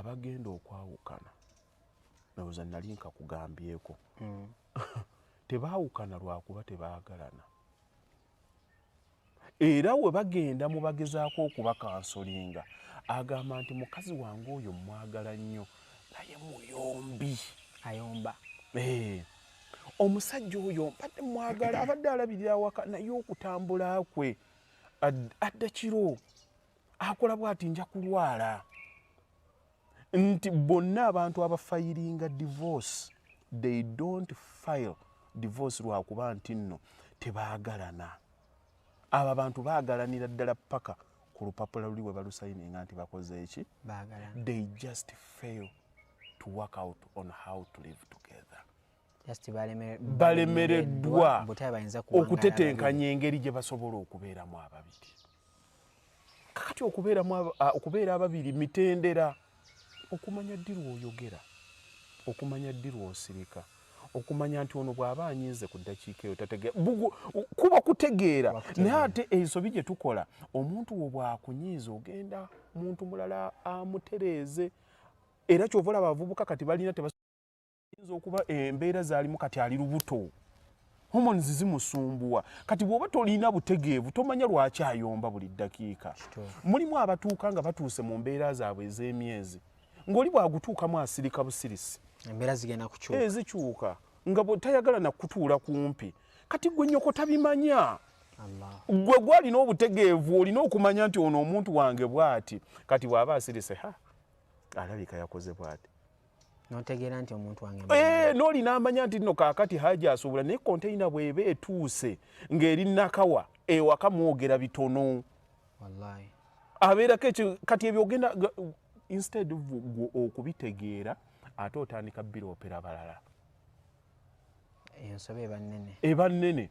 abagenda okwawukana nawoza nali nkakugambyeko tebaawukana lwakuba tebaagalana era we bagenda mu bagezaako okuba kansolinga agamba nti mukazi wange oyo mwagala nnyo naye muyombi ayomba omusajja oyo mbadde mwagala abadde alabirira awaka naye okutambula kwe adda kiro akola bw'ati nja kulwala nti bonna abantu abafayiringa divorce they don't file divorce lwakuba nti nno tebaagalana abo abantu baagalanira ddala paka ku lupapula luli we balusayininga nti bakoze eki they just fail to work out on how to live together balemereddwa okutetenkanya engeri gye basobola okubeeramu ababiri kakati okubeera ababiri mitendera okumanya ddi lw'oyogera okumanya ddi lw'osirika okumanya nti ono bw'aba anyiize ku ddakiika eyo tategeera kuba kutegeera naye ate ensobi gye tukola omuntu wo bw'akunyiiza ogenda muntu mulala amutereeze era kyova olaba abavubuka kati balina tebasiyinza okuba embeera zaalimu kati ali lubuto hormones zimusumbuwa kati bw'oba tolina butegeevu tomanya lwaki ayomba buli ddakiika mulimu abatuuka nga batuuse mu mbeera zaabwe ez'emyezi ng'oli bwagutuukamu asirika busirisi embeera zigenda kukyuka zikyuka nga bwe tayagala nakutuula kumpi kati gwe nnyoko tabimanya gwe gwalina obutegeevu olina okumanya nti ono omuntu wange bw'ati kati bw'aba asirise alabika yakoze bw'ati notegeera nti omuntu wange n'olina amanya nti nno kaakati Haji asuubula naye konteyina bw'eba etuuse ng'eri nakawa ewaka mwogera bitono abeerako ekyo kati ebyo ogenda instead okubitegeera ate otandika biroopera balala ensobe eba nnene eba nnene